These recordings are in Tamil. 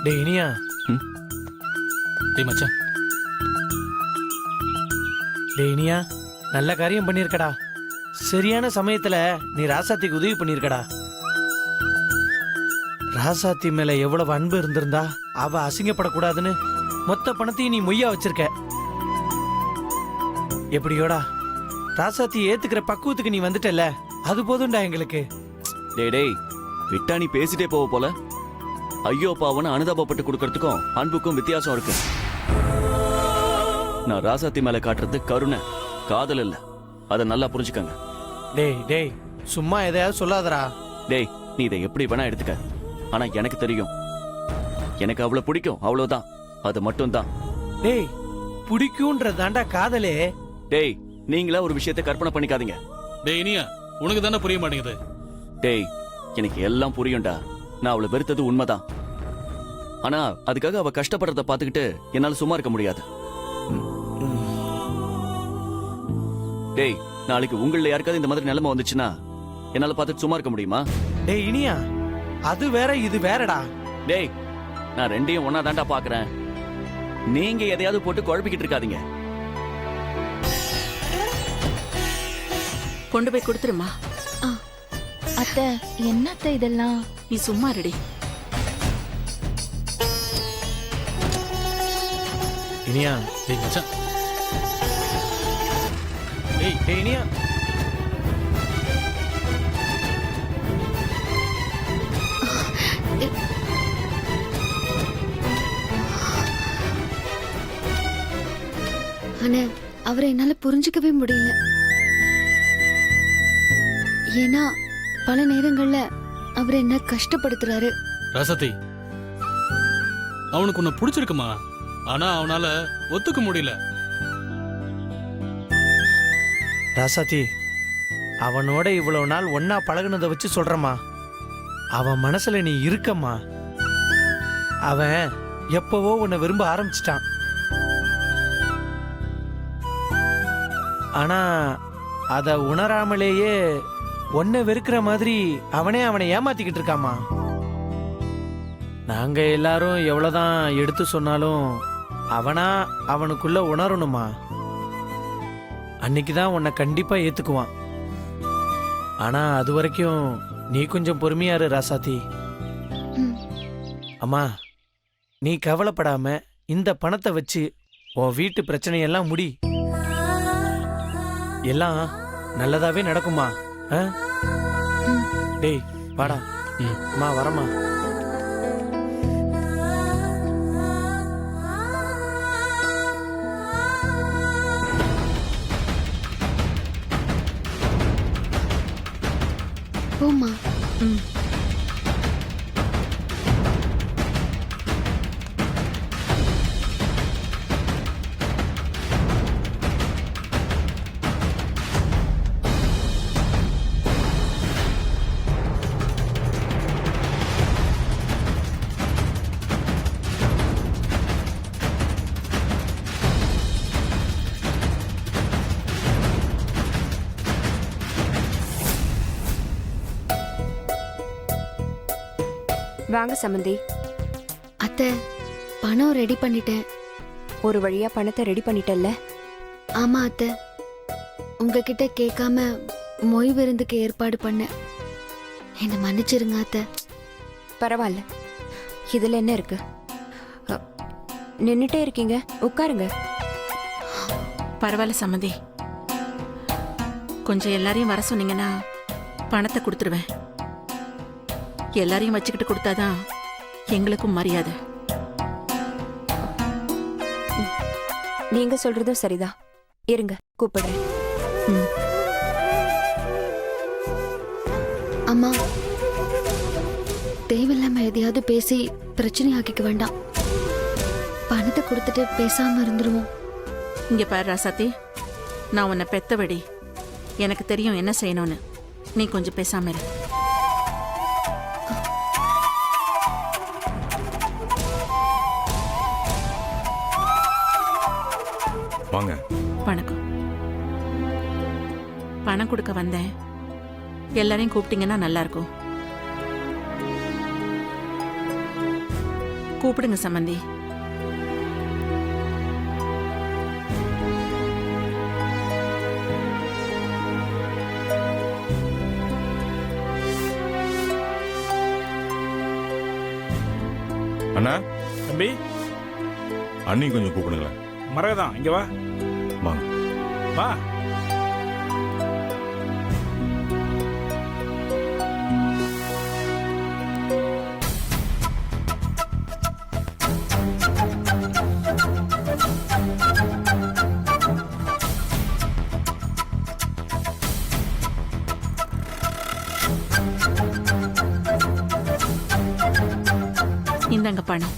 டேய் இனியா. டேய் மச்சான். டேய் இனியா, நல்ல காரியம் பண்ணிருக்கடா. சரியான சமயத்துல நீ ராசாத்திக்கு உதவி பண்ணிருக்கடா. ராசாத்தி மேல எவ்வளவு அன்பு இருந்திருந்தா அவ அசிங்கப்படக்கூடாதுன்னு மொத்த பணத்தையும் நீ மொய்யா வச்சிருக்க. எப்படியோடா ராசாத்தி ஏத்துக்கிற பக்குவத்துக்கு நீ வந்துட்டல, அது போதும்டா எங்களுக்கு. டேய் டேய், விட்டா நீ பேசிட்டே போவ போல. ஐயோ பாவன்னு அனுதாபப்பட்டு கொடுக்கறதுக்கும் அன்புக்கும் வித்தியாசம் இருக்கு. நான் ராசாத்தி மேல காட்டுறது கருணை, காதல் இல்ல. அதை நல்லா புரிஞ்சுக்கங்க. டேய் டேய், சும்மா எதையாவது சொல்லாதடா. டேய், நீ இதை எப்படி வேணா எடுத்துக்க. ஆனா எனக்கு தெரியும், எனக்கு அவ்வளவு பிடிக்கும், அவ்வளவுதான். அது மட்டும் தான். டேய், பிடிக்கும்ன்றதாண்டா காதலே. டேய், நீங்களா ஒரு விஷயத்தை கற்பனை பண்ணிக்காதீங்க. டேய் இனியா, உனக்கு தானே புரிய மாட்டேங்குது. டேய், எனக்கு எல்லாம் புரியும்டா. நான் அவளை வெறுத்தது உண்மைதான். ஆனா அதுக்காக அவ கஷ்டப்படுறத பாத்துக்கிட்டு என்னால சும்மா இருக்க முடியாது. டேய், நாளைக்கு உங்கள யாருக்காவது இந்த மாதிரி நிலைமை வந்துச்சுன்னா என்னால பார்த்துட்டு சும்மா இருக்க முடியுமா? டேய் இனியா, அது வேற இது வேறடா. டேய், நான் ரெண்டையும் ஒன்னா தாண்டா பாக்குறேன். நீங்க எதையாவது போட்டு குழப்பிக்கிட்டு இருக்காதீங்க. கொண்டு போய் கொடுத்துருமா. அத்தை, என்னத்த இதெல்லாம்? நீ சும்மா ரெடி. இனியா. டேய் மச்சான். டேய் டேய் இனியா. ஆனா அவரை என்னால புரிஞ்சுக்கவே முடியல. ஏன்னா பல நேரங்கள்ல அவர் என்ன கஷ்டப்படுத்துறாரு. ராசாத்தி, அவனுக்கு உன்னை பிடிச்சிருக்குமா? ஆனா அவனால ஒத்துக்க முடியல. ராசாத்தி, அவனோட இவ்வளவு நாள் ஒன்னா பழகுனதை வச்சு சொல்றமா, அவன் மனசுல நீ இருக்கம்மா. அவன் எப்பவோ உன்னை விரும்ப ஆரம்பிச்சிட்டான். ஆனா அத உணராமலேயே உன்னை வெறுக்கிற மாதிரி அவனே அவனை ஏமாத்திக்கிட்டு இருக்காமா. நாங்க எல்லாரும் எவ்வளவுதான் எடுத்து சொன்னாலும் அவனா அவனுக்குள்ள உணரணுமா. அன்னைக்குதான் உன்னை கண்டிப்பா ஏத்துக்குவான். ஆனா அது வரைக்கும் நீ கொஞ்சம் பொறுமையா இரு ராசாத்தி. அம்மா, நீ கவலைப்படாம இந்த பணத்தை வச்சு உன் வீட்டு பிரச்சனையெல்லாம் முடி. எல்லாம் நல்லதாவே நடக்குமா. டேய் வாடா. அம்மா வரமா. போமா. வாங்க சமந்தி. அத்தை, பணம் ரெடி பண்ணிட்டேன். ஒரு வழியா பணத்தை ரெடி பண்ணிட்டல்ல? ஆமா அத்தை, உங்ககிட்ட கேட்காம மொய் விருந்துக்கு ஏற்பாடு பண்ணேன். என்ன மன்னிச்சிருங்க அத்தை. பரவாயில்ல, இதுல என்ன இருக்கு? நின்னுட்டே இருக்கீங்க, உட்காருங்க. பரவாயில்ல சம்மந்தி, கொஞ்சம் எல்லாரையும் வர சொன்னீங்கன்னா பணத்தை கொடுத்துருவேன். எல்லாரையும் வச்சுக்கிட்டு கொடுத்தாதான் எங்களுக்கும் மரியாதை. நீங்க சொல்றதும் சரிதான். இருங்க, கூப்பிடுறேன். அம்மா, தேவையில்லாம எதையாவது பேசி பிரச்சனை ஆக்கிக்க வேண்டாம். பணத்தை கொடுத்துட்டு பேசாம இருந்துருவோம். இங்க பாரு ராசாத்தி, நான் உன்னை பெத்தபடி எனக்கு தெரியும் என்ன செய்யணும்னு. நீ கொஞ்சம் பேசாம இரு. வாங்க. வணக்கம். பணம் கொடுக்க வந்தேன். எல்லாரையும் கூப்பிட்டீங்கன்னா நல்லா இருக்கும். கூப்பிடுங்க சம்பந்தி. அண்ணா தம்பி, அண்ணி கொஞ்சம் கூப்பிடுங்களேன். மரகதான் இங்க வா. வாங்க. வா. இந்தாங்க பணம்.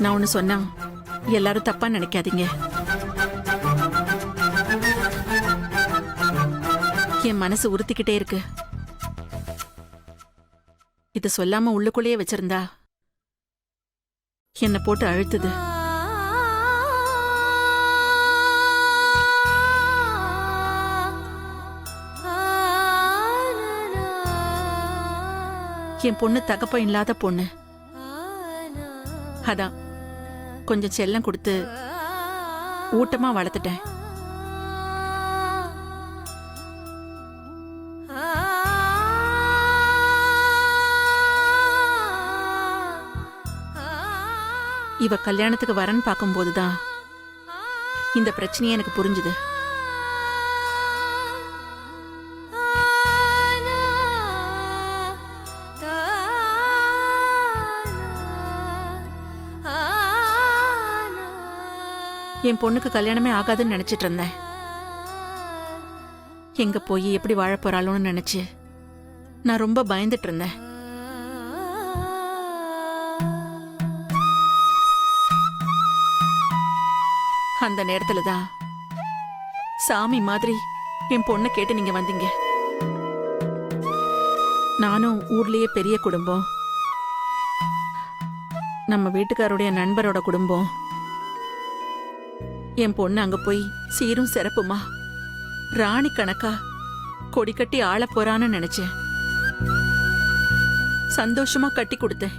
நான் ஒண்ணு சொன்னா எல்லாரும் தப்பா நினைக்காதீங்க. என் மனசு உறுத்திக்கிட்டே இருக்கு. இது சொல்லாம உள்ளுக்குள்ளேயே வச்சிருந்தா என்ன போட்டு அழுத்துது. என் பொண்ணு தகப்பம் இல்லாத பொண்ணு. அதான் கொஞ்சம் செல்லம் கொடுத்து ஊட்டமா வளர்த்துட்டேன். இவ கல்யாணத்துக்கு வரன்னு பார்க்கும்போதுதான் இந்த பிரச்சனையே எனக்கு புரிஞ்சுது. என் பொண்ணுக்கு கல்யாணமே ஆகாதுன்னு நினைச்சிட்டு இருந்தேன். எங்க போய் எப்படி வாழ போறாளோன்னு நினைச்சு நான் ரொம்ப பயந்துட்டு இருந்தேன். அந்த நேரத்துல தான் சாமி மாதிரி என் பொண்ணை கேட்டு நீங்க வந்தீங்க. நானும் ஊர்லயே பெரிய குடும்பம், நம்ம வீட்டுக்காரோடைய நண்பரோட குடும்பம். என் பொண்ணு அங்க போய் சீரும் சிறப்புமா ராணி கணக்கா கொடி கட்டி ஆள போறான்னு நினைச்சேன். சந்தோஷமா கட்டி கொடுத்தேன்.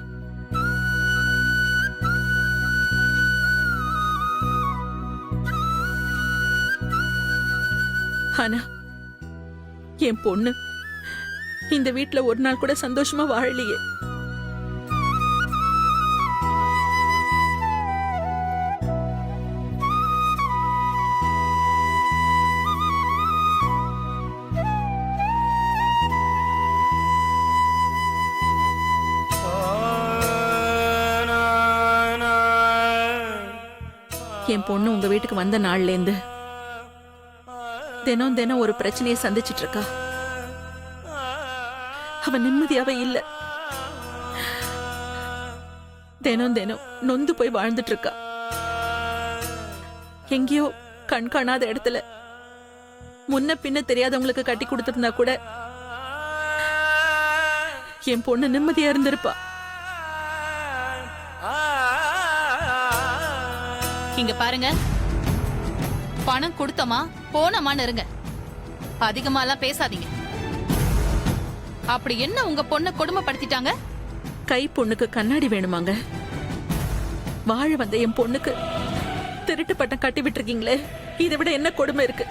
ஆனா என் பொண்ணு இந்த வீட்ல ஒரு நாள் கூட சந்தோஷமா வாழலையே. என் பொண்ணு உங்க வீட்டுக்கு வந்த நாள்ல இருந்து தினம் தினம் ஒரு பிரச்சனையை சந்திச்சிட்டு இருக்கா. அவ நிம்மதியாவே இல்ல. தினம் தினம் நொந்து போய் வாழ்ந்துட்டு இருக்கா. எங்கேயோ கண் காணாத இடத்துல முன்ன பின்ன தெரியாதவங்களுக்கு கட்டி கொடுத்திருந்தா கூட என் பொண்ணு நிம்மதியா இருந்திருப்பா. இங்க பாருங்க, பணம் கொடுத்தமா போனமான்னு இருங்க. அதிகமாலாம் பேசாதீங்க. அப்படி என்ன உங்க பொண்ணை கொடுமைப்படுத்திட்டாங்க? கை பொண்ணுக்கு கண்ணாடி வேணுமாங்க? வாழ வந்த என் பொண்ணுக்கு திருட்டு பட்டம் கட்டி விட்டுருக்கீங்களே, இதை விட என்ன கொடுமை இருக்கு?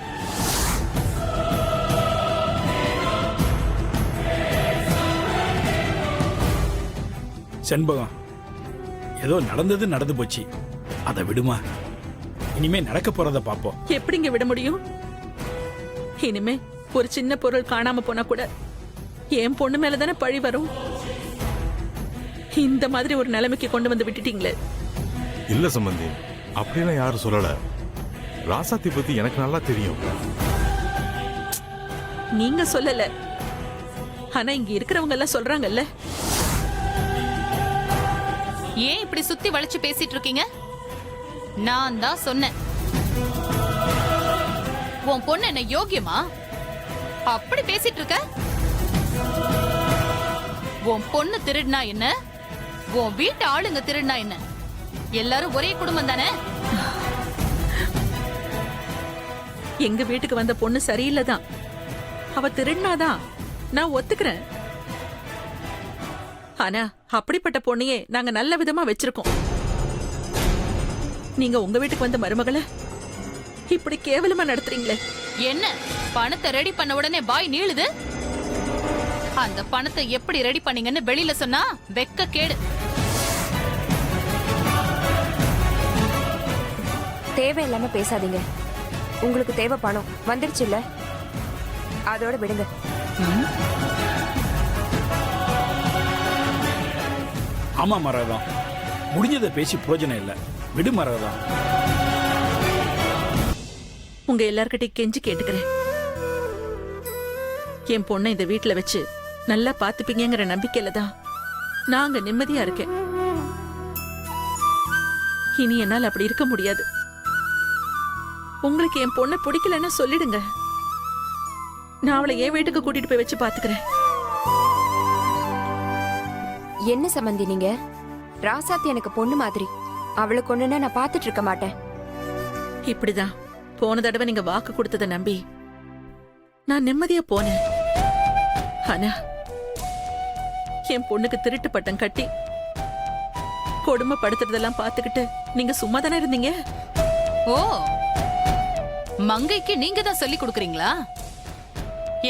செண்பகம், ஏதோ நடந்தது நடந்து போச்சு, அதை விடுமா. இனிமே நடக்க போறத பாப்போம். எப்படிங்க விட முடியும்? இனிமே ஒரு சின்ன பொருள் காணாம போனா கூட என் பொண்ணு மேலதானே பழி வரும். இந்த மாதிரி ஒரு நிலைமைக்கு கொண்டு வந்து விட்டுட்டீங்களே. இல்ல சம்பந்தி, அப்படிலாம் யாரும் சொல்லல. ராசாத்தி பத்தி எனக்கு நல்லா தெரியும். நீங்க சொல்லல, ஆனா இங்க இருக்கிறவங்க எல்லாம் சொல்றாங்கல்ல. ஏன் இப்படி சுத்தி வளைச்சு பேசிட்டு இருக்கீங்க? நான் தான் சொன்னேன். உன் பொண்ணு என்ன யோகியமா? அப்படி பேசிட்டு இருக்க? உன் பொண்ணு திருடினா என்ன, உன் வீட்டு ஆளுங்க திருடினா என்ன, எல்லாரும் ஒரே குடும்பம் தானே? எங்க வீட்டுக்கு வந்த பொண்ணு சரியில்லைதான். அவ திருடினாதான், நான் ஒத்துக்கிறேன். ஆனா அப்படிப்பட்ட பொண்ணையே நாங்க நல்ல விதமா வச்சிருக்கோம். நீங்க உங்க வீட்டுக்கு வந்த மருமகளை இப்படி கேவலமா நடத்துறீங்களே. என்ன பணத்தை ரெடி பண்ண உடனே பாய் நீளுது? அந்த பணத்தை எப்படி ரெடி பண்ணீங்கன்னு வெளியில சொன்னா வெக்க கேடு. தேவையில்லாம பேசாதீங்க. உங்களுக்கு தேவை பணம் வந்துருச்சு இல்ல, அதோட விடுங்க. ஆமா மரகதம், முடிஞ்சதை பேசி பிரயோஜனம் இல்ல, விடு மரகதம். உங்க எல்லார்கிட்டயும் கெஞ்சி கேட்டுக்கிறேன். என் பொண்ணை இந்த வீட்டுல வச்சு நல்லா பாத்துப்பீங்கிற நம்பிக்கையில தான் நாங்க நிம்மதியா இருக்கேன். இனி என்னால் அப்படி இருக்க முடியாது. உங்களுக்கு என் பொண்ணை பிடிக்கலன்னா சொல்லிடுங்க. நான் அவளை என் வீட்டுக்கு கூட்டிட்டு போய் வச்சு பாத்துக்கிறேன். என்ன சம்பந்தி நீங்க? ராசாத்தி எனக்கு பொண்ணு மாதிரி. அவளுக்கு ஒண்ணுன்னா நான் பாத்துட்டு இருக்க மாட்டேன். இப்படிதான் போன தடவை நீங்க வாக்கு கொடுத்ததை நம்பி நான் நிம்மதியா போனேன். ஆனா என் பொண்ணுக்கு திருட்டு பட்டம் கட்டி கொடுமைப்படுத்துறதெல்லாம் பாத்துக்கிட்டு நீங்க சும்மா தானே இருந்தீங்க. ஓ, மங்கைக்கு நீங்க தான் சொல்லி கொடுக்கறீங்களா?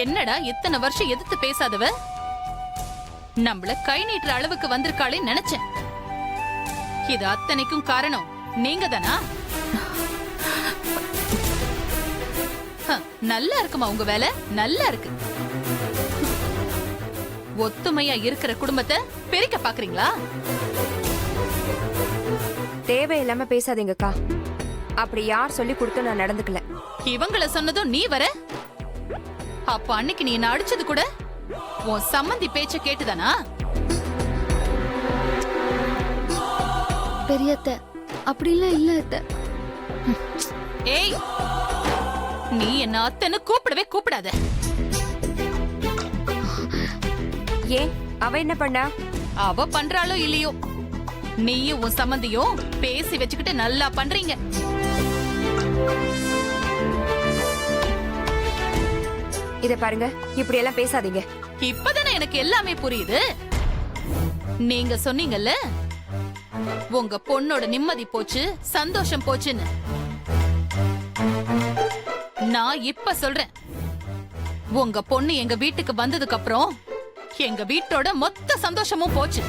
என்னடா இத்தனை வருஷம் எதிர்த்து பேசாதவ நம்மள கை நீட்டுற அளவுக்கு வந்திருக்காளே நினைச்சேன். இது அத்தனைக்கும் காரணம் நீங்க தானா? நல்லா இருக்குமா உங்க வேலை? நல்லா இருக்கு. ஒத்துமையா இருக்கிற குடும்பத்தை பிரிக்க பாக்குறீங்களா? தேவையில்லாம பேசாதீங்கக்கா. அப்படி யார் சொல்லி கொடுத்து நான் நடந்துக்கல. இவங்கள சொன்னதும் நீ வர? அப்ப அன்னைக்கு நீ என்ன அடிச்சது கூட உன் சம்மந்தி பேச்ச கேட்டுதானா? பெரியத்த அப்படிலாம் இல்ல அத்தை. ஏய், நீ என்ன அத்தனை கூப்பிடவே கூப்பிடாத. ஏன் அவ என்ன பண்ணா? அவ பண்றாளோ இல்லையோ, நீயும் உன் சம்மந்தியும் பேசி வச்சுக்கிட்டு நல்லா பண்றீங்க. இத பாருங்க, இப்படி எல்லாம் பேசாதீங்க. இப்பதானே எனக்கு எல்லாமே புரியுது. நீங்க சொன்னீங்கல்ல உங்க பொண்ணோட நிம்மதி போச்சு, சந்தோஷம் போச்சுன்னு. நான் இப்ப சொல்றேன், உங்க பொண்ணு எங்க வீட்டுக்கு வந்ததுக்கு அப்புறம் எங்க வீட்டோட மொத்த சந்தோஷமும் போச்சு.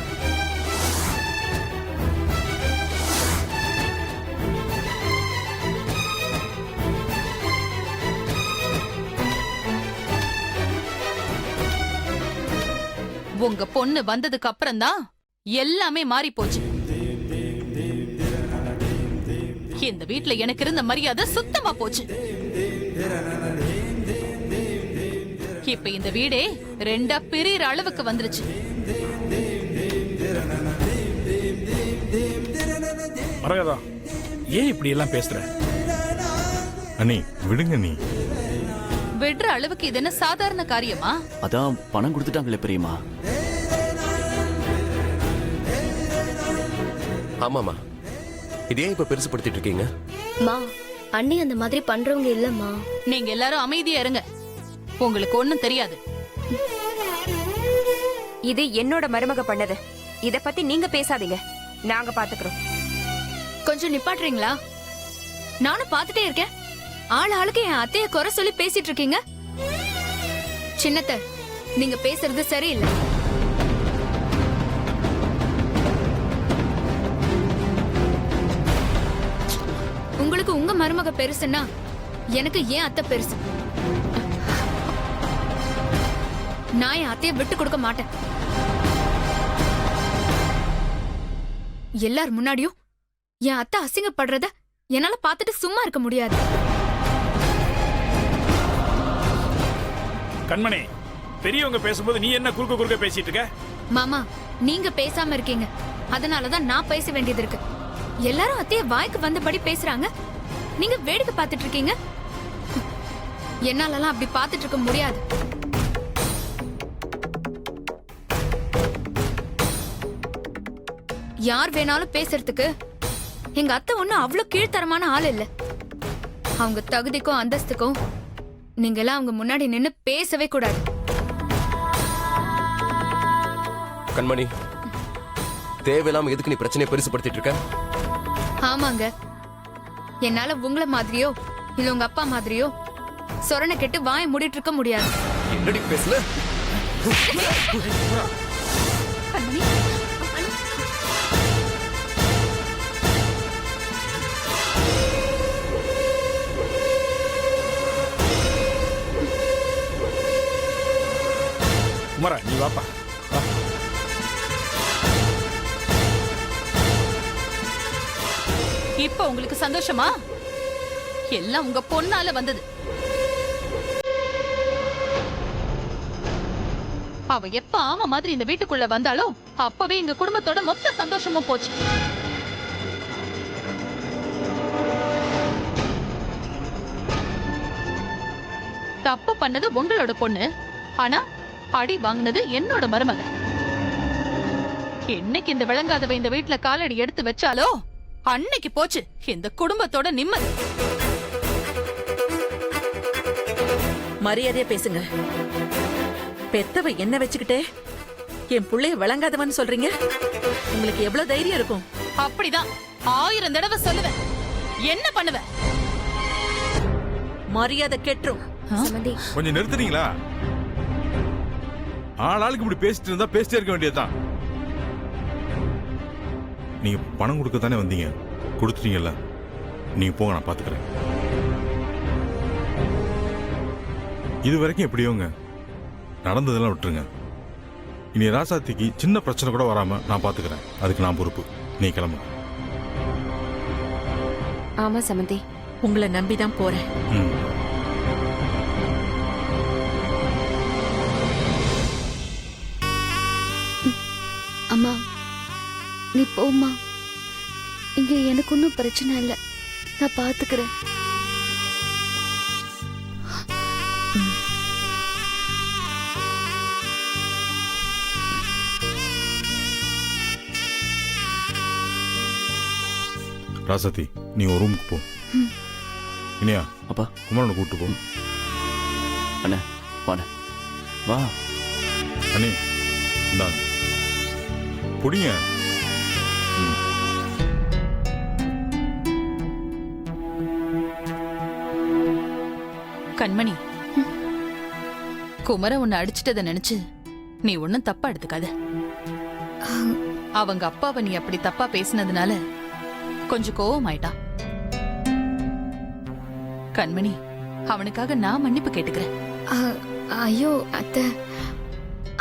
உங்க பொண்ணு வந்ததுக்கு அப்புறம் தான் எல்லாமே மாறி போச்சு. இந்த வீட்ல எனக்கு இருந்த மரியாதை சுத்தமா போச்சு. இப்ப இந்த வீடே ரெண்டா பிரியிற அளவுக்கு வந்துருச்சு. மரகதம், ஏன் இப்படி எல்லாம் பேசுற? அண்ணி விடுங்க நீ. விடுற அளவுக்கு இது என்ன சாதாரண காரியமா? அதான் பணம் கொடுத்துட்டாங்களே பெரியம்மா. ஆமாமா, இதே இப்ப பெருசுப்படுத்திட்டு இருக்கீங்க? மா, அண்ணி அந்த மாதிரி பண்றவங்க இல்லம்மா. நீங்க எல்லாரும் அமைதியா இருங்க. உங்களுக்கு ஒண்ணும் தெரியாது. இது என்னோட மருமக பண்ணது. இத பத்தி நீங்க பேசாதீங்க, நாங்க பாத்துக்கிறோம். கொஞ்சம் நிப்பாட்டுறீங்களா? நானும் பாத்துட்டே இருக்கேன். ஆள் ஆளுக்கு என் அத்தைய குறை சொல்லி பேசிட்டு இருக்கீங்க. சின்னத்த, நீங்க பேசுறது சரியில்லை. உங்களுக்கு உங்க மருமக பெருசுன்னா எனக்கு ஏன் அத்தை பெருசு. நான் என் அத்தைய விட்டு கொடுக்க மாட்டேன். எல்லார் முன்னாடியும் என் அத்தை அசிங்கப்படுறத என்னால பாத்துட்டு சும்மா இருக்க முடியாது. கண்மணி, பெரியவங்க பேசும்போது நீ என்ன குறுக்க குறுக்க பேசிட்டு இருக்க? மாமா, நீங்க பேசாம இருக்கீங்க, அதனாலதான் நான் பேச வேண்டியது இருக்கு. எல்லாரும் அத்தைய வாய்க்கு வந்தபடி பேசுறாங்க, நீங்க வேடிக்கை பார்த்துட்டு இருக்கீங்க. என்னாலலாம் அப்படி பார்த்துட்டு இருக்க முடியாது. யார் வேணாலும் பேசுறதுக்கு எங்க அத்தை ஒண்ணும் அவ்வளவு கீழ்த்தரமான ஆள் இல்ல. அவங்க தகுதிக்கும் அந்தஸ்துக்கும் நீங்க எல்லாம் அவங்க முன்னாடி நின்னு பேசவே கூடாது. கண்மணி, தேவையில்லாம எதுக்கு நீ பிரச்சனையை பெருசுபடுத்திட்டு இருக்க? ஆமாங்க, என்னால உங்கள மாதிரியோ இல்ல உங்க அப்பா மாதிரியோ சொரணை கெட்டு வாயை மூடிட்டு இருக்க முடியாது. என்னடி பேசல? குமாரா, நீ வாப்பா. வா. இப்ப உங்களுக்கு சந்தோஷமா? எல்லாம் உங்க பொண்ணால வந்தது. அவ எப்ப ஆமா மாதிரி இந்த வீட்டுக்குள்ள வந்தாலோ அப்பவே எங்க குடும்பத்தோட மொத்த சந்தோஷமும் போச்சு. தப்பு பண்ணது உங்களோட பொண்ணு, ஆனா அடி வாங்கினது என்னோட மருமக. என்னைக்கு இந்த விளங்காதவ இந்த வீட்டுல காலடி எடுத்து வச்சாலோ அன்னைக்கு போச்சு இந்த குடும்பத்தோட நிம்மதி. மரியாதையா பேசுங்க. பெத்தவ என்ன வச்சுக்கிட்டே என் புள்ளைய விளங்காதவன்னு சொல்றீங்க? உங்களுக்கு எவ்வளவு தைரியம் இருக்கும்? அப்படிதான் 1000 தடவை சொல்லுவேன். என்ன பண்ணுவ? மரியாதை கெட்டுரும். சமந்தி, கொஞ்சம் நிறுத்துறீங்களா? ஆளாளுக்கு இப்படி பேசிட்டு இருந்தா பேசிட்டே இருக்க வேண்டியதுதான். நீங்க பணம் கொடுக்க தானே வந்தீங்க, கொடுத்துட்டீங்கல்ல. நீங்க போங்க, நான் பாத்துக்கிறேன். இது வரைக்கும் எப்படியோங்க, நடந்ததெல்லாம் விட்டுருங்க. இனி ராசாத்திக்கு சின்ன பிரச்சனை கூட வராம நான் பாத்துக்கிறேன். அதுக்கு நான் பொறுப்பு. நீ கிளம்பு. ஆமா சமந்தி. உங்களை நம்பிதான் போறேன். ம். அம்மா, நீ போம்மா. இங்க எனக்கு ஒன்றும் பிரச்சனை இல்லை, நான் பாத்துக்கிறேன். ராசாத்தி, நீ ஒரு ரூமுக்கு போ. இனியா, அப்பா, குமாரனை கூப்பிட்டு போ. அண்ணே வாண்ணே, வா. அண்ணே, இந்தாங்க, புடிங்க. ம். கண்மணி, குமர உன்னை அடிச்சிட்டத நினைச்சு நீ ஒன்னும் தப்பா எடுத்துக்காத. அவங்க அப்பாவை நீ அப்படி தப்பா பேசினதுனால கொஞ்சம் கோவமாயிட்டான். கண்மணி, அவனுக்காக நான் மன்னிப்பு கேட்டுக்கிறேன். ஐயோ அத்தை,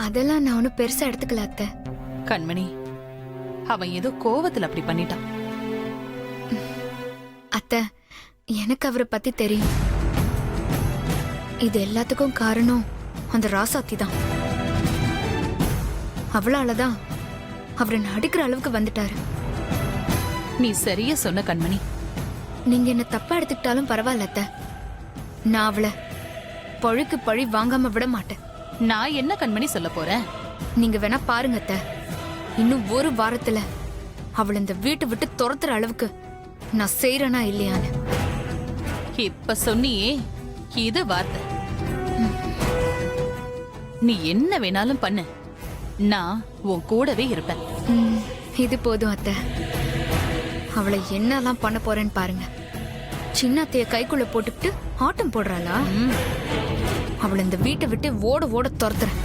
அதெல்லாம் நான் ஒன்னும் பெருசா எடுத்துக்கல அத்தை. கண்மணி, அவன் ஏதோ கோவத்துல அப்படி பண்ணிட்டான். அத்தை, எனக்கு அவரை பத்தி தெரியும். இது எல்லாத்துக்கும் காரணம் அந்த ராசாத்தி தான். அவளாலதான் அவரை நடிக்கிற அளவுக்கு வந்துட்டாரு. நீ சரியா சொன்ன கண்மணி. நீங்க என்ன தப்பா எடுத்துக்கிட்டாலும் பரவாயில்ல அத்தை, நான் அவளை பழிக்கு பழி வாங்காம விட மாட்டேன். நான் என்ன கண்மணி சொல்ல போறேன்? நீங்க வேணா பாருங்க அத்தை, இன்னும் ஒரு வாரத்துல அவளை இந்த வீட்டை விட்டு துரத்துற அளவுக்கு நான் செய்யறேனா இல்லையான்னு. இப்ப சொன்னியே இது வார்த்தை. நீ என்ன வேணாலும் பண்ணு, நான் உன் கூடவே இருப்பேன். இது போதும் அத்தை. அவளை என்னெல்லாம் பண்ண போறேன்னு பாருங்க. சின்ன அத்தைய கைக்குள்ள போட்டுக்கிட்டு ஆட்டம் போடுறாளா? அவளை இந்த வீட்டை விட்டு ஓட ஓட துரத்துறேன்.